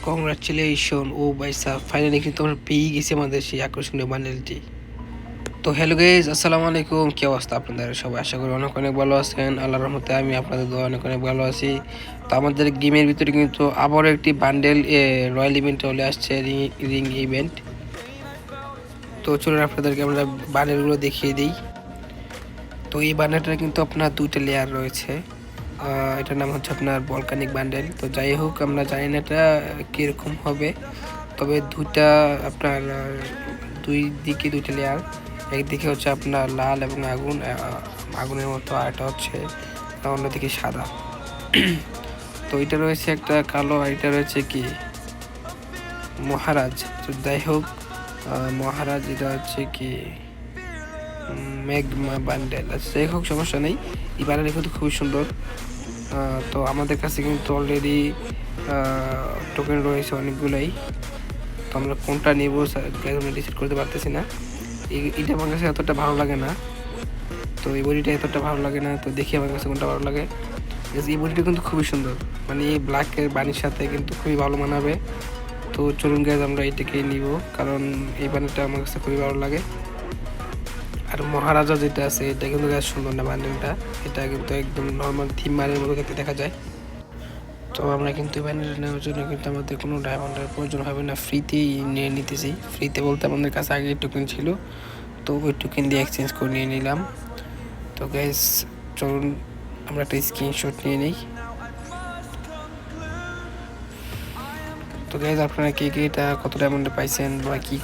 Congratulation ও ভাই সাহেব, finally কিন্তু আমরা পেয়ে গেছি আমাদের সেই আকর্ষণীয় বান্ডেলটি। তো হ্যালো গাইজ, আসসালামু আলাইকুম। কি অবস্থা আপনাদের সবাই? আশা করি অনেক অনেক ভালো আছেন। আল্লাহর রহমতে আমি আপনাদের দোয়া অনেক অনেক ভালো আছি। তো আমাদের গেমের ভিতরে কিন্তু আবারও একটি বান্ডেল রয়্যাল ইভেন্ট চলে আসছে, রিং ইভেন্ট। তো চলুন আপনাদেরকে আমরা বান্ডেলগুলো দেখিয়ে দিই। তো এই বান্ডেলটা কিন্তু আপনার দুইটা লেয়ার রয়েছে। এটার নাম হচ্ছে আপনার ভলকানিক বান্ডেল। তো যাই হোক, আমরা জানি না এটা কীরকম হবে, তবে দুইটা আপনার দুই দিকে দুইটা লেয়ার। একদিকে হচ্ছে আপনার লাল এবং আগুন, আগুনের মতো, আর এটা হচ্ছে অন্যদিকে সাদা। তো এটা রয়েছে একটা কালো, আর এটা রয়েছে কি মহারাজ। তো যাই হোক, মহারাজ এটা হচ্ছে কি ম্যাগমা বান্ডেল। আচ্ছা যাই হোক, সমস্যা নেই। এই বান্ডেলটা কিন্তু খুবই সুন্দর। তো আমাদের কাছে কিন্তু অলরেডি টোকেন রয়েছে অনেকগুলোই। তো আমরা কোনটা নেবো আমরা ডিসাইড করতে পারতেছি না। এটা আমার কাছে এতটা ভালো লাগে না, তো এই বডিটা এতটা ভালো লাগে না। তো দেখি আমার কাছে কোনটা ভালো লাগে। এই বডিটা কিন্তু খুবই সুন্দর, মানে এই ব্ল্যাকের বানির সাথে কিন্তু খুবই ভালো মানাবে। তো চলুন গাইজ, আমরা এটাকেই নিব, কারণ এই বানিটা আমার কাছে খুবই ভালো লাগে। আর মহারাজা যেটা আছে, এটা কিন্তু গাছ সুন্দর না বান্ডেলটা। এটা কিন্তু একদম নর্মাল থিম মারের মতো দেখতে দেখা যায়। তো আমরা কিন্তু ব্যান্ডেল নেওয়ার জন্য কিন্তু আমাদের কোনো ডায়মন্ডের প্রয়োজন হবে না, ফ্রিতেই নিয়ে নিতেছি। ফ্রিতে বলতে আমাদের কাছে আগে টোকেন ছিল, তো ওই টোকেন দিয়ে এক্সচেঞ্জ করে নিয়ে নিলাম। তো গাইস চলুন আমরা একটা স্ক্রিনশট নিয়ে নিই। তো গাইস, আপনারা কে কে এটা কত ডায়মন্ডে পাইছেন বা কি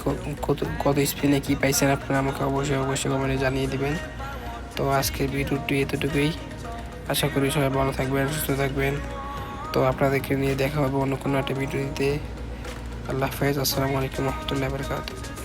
কত স্পিনে কি পাইছেন, আপনারা আমাকে অবশ্যই অবশ্যই কমেন্টে জানিয়ে দিবেন। তো আজকের ভিডিওটি এতটুকুই। আশা করি সবাই ভালো থাকবেন, সুস্থ থাকবেন। তো আপনাদেরকে নিয়ে দেখা হবে অন্য কোনো একটা ভিডিওতে। আল্লাহ হাফেজ, আসসালামু আলাইকুম রহমতুল্লাহি ওয়া বারাকাতুহু।